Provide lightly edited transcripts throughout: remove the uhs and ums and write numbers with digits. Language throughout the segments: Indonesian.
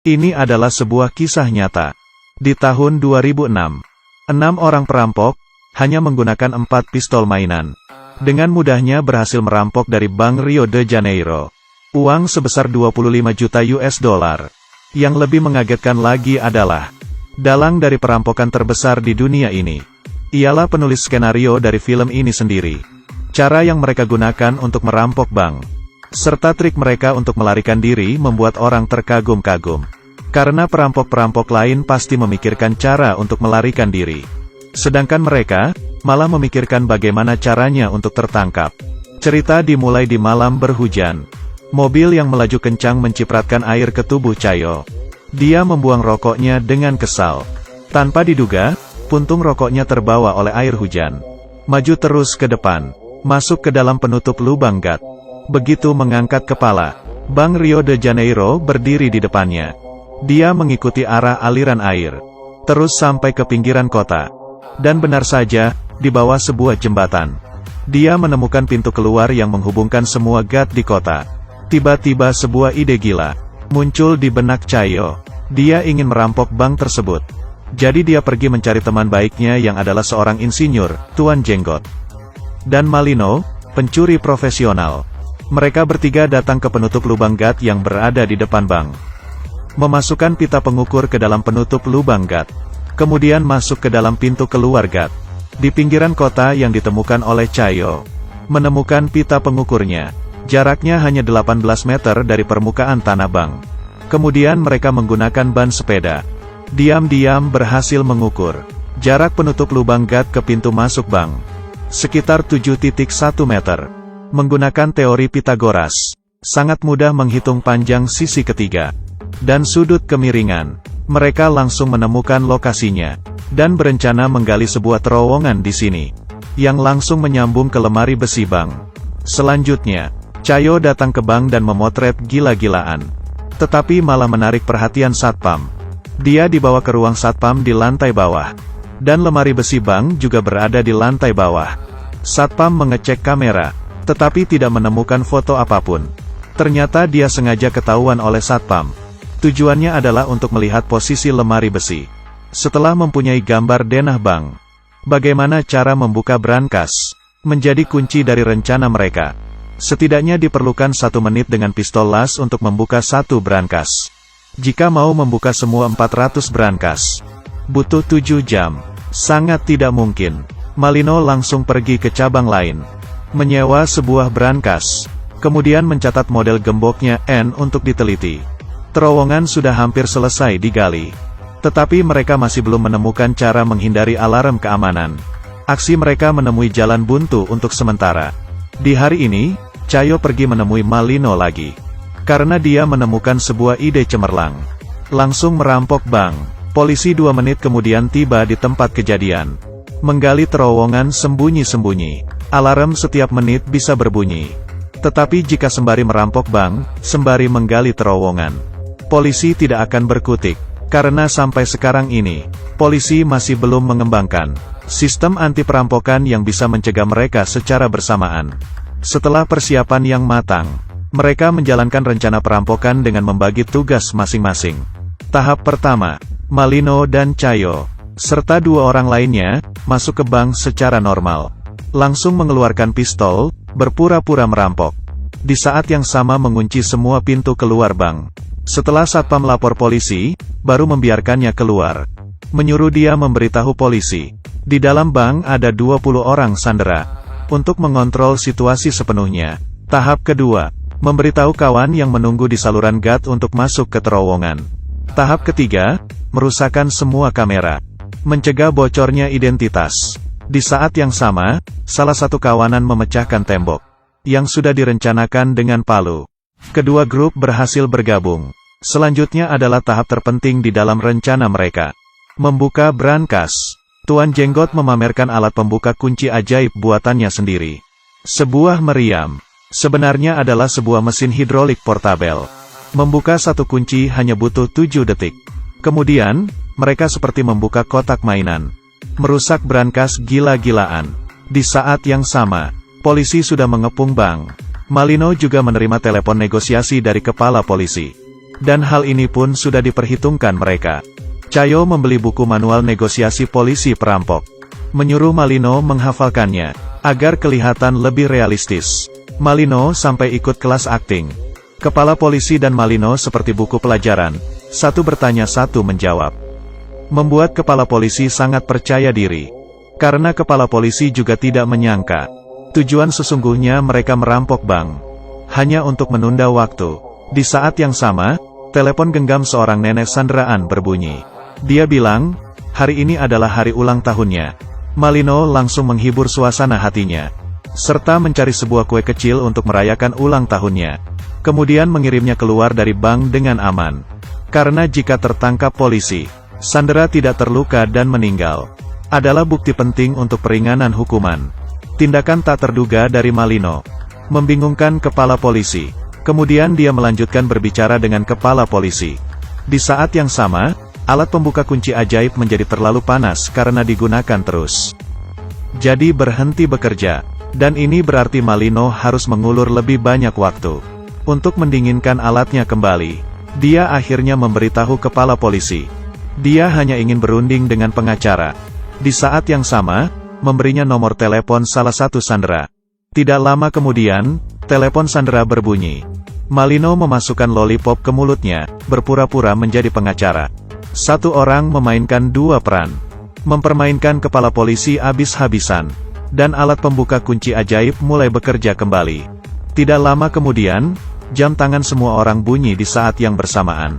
Ini adalah sebuah kisah nyata. Di tahun 2006, 6 orang perampok, hanya menggunakan 4 pistol mainan, dengan mudahnya berhasil merampok dari Bank Rio de Janeiro. Uang sebesar 25 juta US dollar. Yang lebih mengagetkan lagi adalah, dalang dari perampokan terbesar di dunia ini, ialah penulis skenario dari film ini sendiri. Cara yang mereka gunakan untuk merampok bank, serta trik mereka untuk melarikan diri membuat orang terkagum-kagum. Karena perampok-perampok lain pasti memikirkan cara untuk melarikan diri. Sedangkan mereka, malah memikirkan bagaimana caranya untuk tertangkap. Cerita dimulai di malam berhujan. Mobil yang melaju kencang mencipratkan air ke tubuh Chayo. Dia membuang rokoknya dengan kesal. Tanpa diduga, puntung rokoknya terbawa oleh air hujan. Maju terus ke depan, masuk ke dalam penutup lubang gat. Begitu mengangkat kepala, Bank Rio de Janeiro berdiri di depannya. Dia mengikuti arah aliran air, terus sampai ke pinggiran kota. Dan benar saja, di bawah sebuah jembatan, dia menemukan pintu keluar yang menghubungkan semua gat di kota. Tiba-tiba sebuah ide gila muncul di benak Chayo. Dia ingin merampok bank tersebut. Jadi dia pergi mencari teman baiknya yang adalah seorang insinyur, Tuan Jenggot, dan Malino, pencuri profesional. Mereka bertiga datang ke penutup lubang gat yang berada di depan bank. Memasukkan pita pengukur ke dalam penutup lubang gat. Kemudian masuk ke dalam pintu keluar gat. Di pinggiran kota yang ditemukan oleh Chayo, menemukan pita pengukurnya. Jaraknya hanya 18 meter dari permukaan tanah bank. Kemudian mereka menggunakan ban sepeda. Diam-diam berhasil mengukur jarak penutup lubang gat ke pintu masuk bank. Sekitar 7,1 meter. Menggunakan teori Pitagoras, sangat mudah menghitung panjang sisi ketiga dan sudut kemiringan. Mereka langsung menemukan lokasinya, dan berencana menggali sebuah terowongan di sini, yang langsung menyambung ke lemari besi bank. Selanjutnya, Chayo datang ke bank dan memotret gila-gilaan. Tetapi malah menarik perhatian satpam. Dia dibawa ke ruang satpam di lantai bawah. Dan lemari besi bank juga berada di lantai bawah. Satpam mengecek kamera, tetapi tidak menemukan foto apapun. Ternyata dia sengaja ketahuan oleh satpam. Tujuannya adalah untuk melihat posisi lemari besi. Setelah mempunyai gambar denah bank, bagaimana cara membuka brankas, menjadi kunci dari rencana mereka. Setidaknya diperlukan 1 menit dengan pistol las untuk membuka 1 brankas. Jika mau membuka semua 400 brankas, butuh 7 jam. Sangat tidak mungkin. Malino langsung pergi ke cabang lain, menyewa sebuah brankas, kemudian mencatat model gemboknya N untuk diteliti. Terowongan sudah hampir selesai digali. Tetapi mereka masih belum menemukan cara menghindari alarm keamanan. Aksi mereka menemui jalan buntu untuk sementara. Di hari ini, Chayo pergi menemui Malino lagi. Karena dia menemukan sebuah ide cemerlang. Langsung merampok bank. Polisi 2 menit kemudian tiba di tempat kejadian. Menggali terowongan sembunyi-sembunyi. Alarm setiap menit bisa berbunyi. Tetapi jika sembari merampok bank, sembari menggali terowongan, polisi tidak akan berkutik. Karena sampai sekarang ini, polisi masih belum mengembangkan sistem anti perampokan yang bisa mencegah mereka secara bersamaan. Setelah persiapan yang matang, mereka menjalankan rencana perampokan dengan membagi tugas masing-masing. Tahap pertama, Malino dan Chayo, serta 2 orang lainnya, masuk ke bank secara normal. Langsung mengeluarkan pistol, berpura-pura merampok. Di saat yang sama mengunci semua pintu keluar bank. Setelah satpam lapor polisi, baru membiarkannya keluar. Menyuruh dia memberitahu polisi. Di dalam bank ada 20 orang sandera. Untuk mengontrol situasi sepenuhnya. Tahap kedua, memberitahu kawan yang menunggu di saluran gat untuk masuk ke terowongan. Tahap ketiga, merusakkan semua kamera. Mencegah bocornya identitas. Di saat yang sama, salah satu kawanan memecahkan tembok yang sudah direncanakan dengan palu. Kedua grup berhasil bergabung. Selanjutnya adalah tahap terpenting di dalam rencana mereka. Membuka brankas. Tuan Jenggot memamerkan alat pembuka kunci ajaib buatannya sendiri. Sebuah meriam. Sebenarnya adalah sebuah mesin hidrolik portabel. Membuka 1 kunci hanya butuh 7 detik. Kemudian, mereka seperti membuka kotak mainan. Merusak brankas gila-gilaan. Di saat yang sama, polisi sudah mengepung bank. Malino juga menerima telepon negosiasi dari kepala polisi. Dan hal ini pun sudah diperhitungkan mereka. Cayo membeli buku manual negosiasi polisi perampok. Menyuruh Malino menghafalkannya, agar kelihatan lebih realistis. Malino sampai ikut kelas akting. Kepala polisi dan Malino seperti buku pelajaran, satu bertanya satu menjawab. Membuat kepala polisi sangat percaya diri. Karena kepala polisi juga tidak menyangka, tujuan sesungguhnya mereka merampok bank. Hanya untuk menunda waktu. Di saat yang sama, telepon genggam seorang nenek sandraan berbunyi. Dia bilang, hari ini adalah hari ulang tahunnya. Malino langsung menghibur suasana hatinya, serta mencari sebuah kue kecil untuk merayakan ulang tahunnya. Kemudian mengirimnya keluar dari bank dengan aman. Karena jika tertangkap polisi, Sandra tidak terluka dan meninggal. Adalah bukti penting untuk peringanan hukuman. Tindakan tak terduga dari Malino membingungkan kepala polisi. Kemudian dia melanjutkan berbicara dengan kepala polisi. Di saat yang sama, alat pembuka kunci ajaib menjadi terlalu panas karena digunakan terus. Jadi berhenti bekerja. Dan ini berarti Malino harus mengulur lebih banyak waktu. Untuk mendinginkan alatnya kembali, dia akhirnya memberitahu kepala polisi. Dia hanya ingin berunding dengan pengacara. Di saat yang sama, memberinya nomor telepon salah satu sandera. Tidak lama kemudian, telepon sandera berbunyi. Malino memasukkan lollipop ke mulutnya, berpura-pura menjadi pengacara. Satu orang memainkan dua peran. Mempermainkan kepala polisi habis-habisan. Dan alat pembuka kunci ajaib mulai bekerja kembali. Tidak lama kemudian, jam tangan semua orang bunyi di saat yang bersamaan.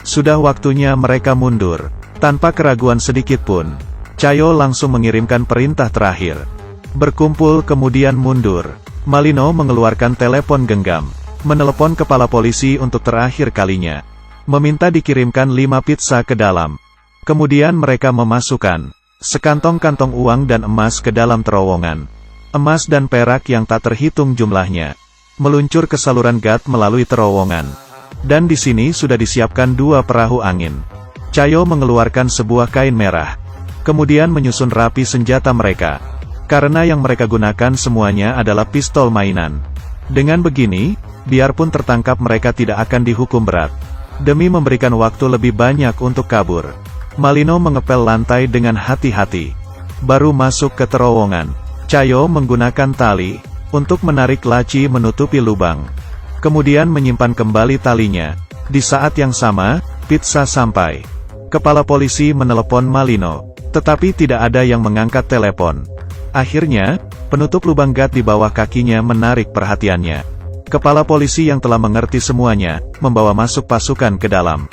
Sudah waktunya mereka mundur. Tanpa keraguan sedikit pun, Cayo langsung mengirimkan perintah terakhir. Berkumpul kemudian mundur. Malino mengeluarkan telepon genggam. Menelepon kepala polisi untuk terakhir kalinya. Meminta dikirimkan 5 pizza ke dalam. Kemudian mereka memasukkan sekantong-kantong uang dan emas ke dalam terowongan. Emas dan perak yang tak terhitung jumlahnya meluncur ke saluran gas melalui terowongan. Dan di sini sudah disiapkan 2 perahu angin. Cayo mengeluarkan sebuah kain merah. Kemudian menyusun rapi senjata mereka. Karena yang mereka gunakan semuanya adalah pistol mainan. Dengan begini, biarpun tertangkap mereka tidak akan dihukum berat. Demi memberikan waktu lebih banyak untuk kabur, Malino mengepel lantai dengan hati-hati. Baru masuk ke terowongan, Cayo menggunakan tali untuk menarik laci menutupi lubang. Kemudian menyimpan kembali talinya. Di saat yang sama, pizza sampai. Kepala polisi menelepon Malino, tetapi tidak ada yang mengangkat telepon. Akhirnya, penutup lubang gat di bawah kakinya menarik perhatiannya. Kepala polisi yang telah mengerti semuanya, membawa masuk pasukan ke dalam.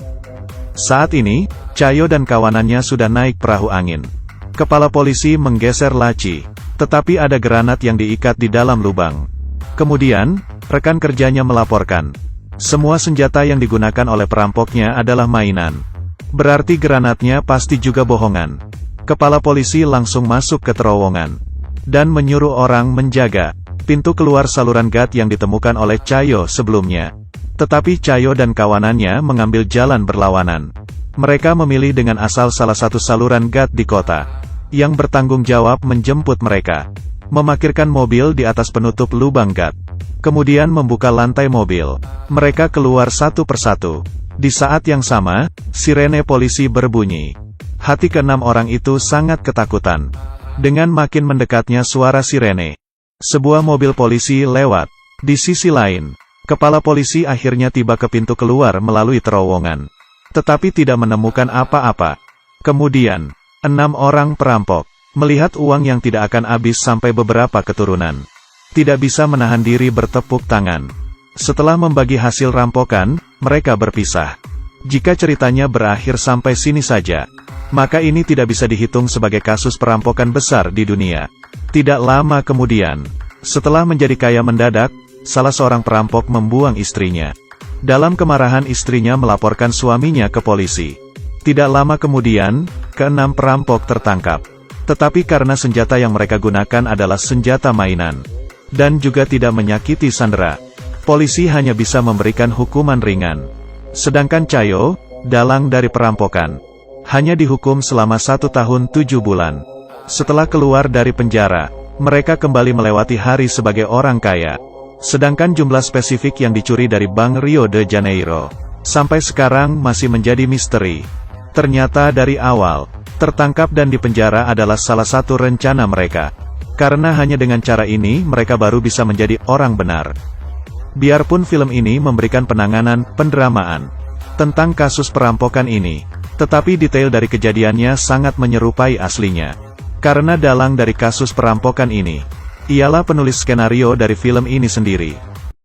Saat ini, Cayo dan kawanannya sudah naik perahu angin. Kepala polisi menggeser laci, tetapi ada granat yang diikat di dalam lubang. Kemudian, rekan kerjanya melaporkan. Semua senjata yang digunakan oleh perampoknya adalah mainan. Berarti granatnya pasti juga bohongan. Kepala polisi langsung masuk ke terowongan. Dan menyuruh orang menjaga pintu keluar saluran gas yang ditemukan oleh Cayo sebelumnya. Tetapi Cayo dan kawanannya mengambil jalan berlawanan. Mereka memilih dengan asal salah satu saluran gas di kota, yang bertanggung jawab menjemput mereka. Memarkirkan mobil di atas penutup lubang gas. Kemudian membuka lantai mobil. Mereka keluar satu persatu. Di saat yang sama, sirene polisi berbunyi. Hati ke-6 orang itu sangat ketakutan. Dengan makin mendekatnya suara sirene, sebuah mobil polisi lewat. Di sisi lain, kepala polisi akhirnya tiba ke pintu keluar melalui terowongan. Tetapi tidak menemukan apa-apa. Kemudian, 6 orang perampok melihat uang yang tidak akan habis sampai beberapa keturunan. Tidak bisa menahan diri bertepuk tangan. Setelah membagi hasil rampokan, mereka berpisah. Jika ceritanya berakhir sampai sini saja, maka ini tidak bisa dihitung sebagai kasus perampokan besar di dunia. Tidak lama kemudian, setelah menjadi kaya mendadak, salah seorang perampok membuang istrinya. Dalam kemarahan istrinya melaporkan suaminya ke polisi. Tidak lama kemudian, ke-6 perampok tertangkap. Tetapi karena senjata yang mereka gunakan adalah senjata mainan, dan juga tidak menyakiti sandera, polisi hanya bisa memberikan hukuman ringan. Sedangkan Cayo, dalang dari perampokan, hanya dihukum selama 1 tahun 7 bulan. Setelah keluar dari penjara, mereka kembali melewati hari sebagai orang kaya. Sedangkan jumlah spesifik yang dicuri dari Bank Rio de Janeiro Sampai sekarang masih menjadi misteri. Ternyata dari awal, tertangkap dan dipenjara adalah salah satu rencana mereka. Karena hanya dengan cara ini mereka baru bisa menjadi orang benar. Biarpun film ini memberikan penanganan pendramaan tentang kasus perampokan ini, tetapi detail dari kejadiannya sangat menyerupai aslinya. Karena dalang dari kasus perampokan ini ialah penulis skenario dari film ini sendiri.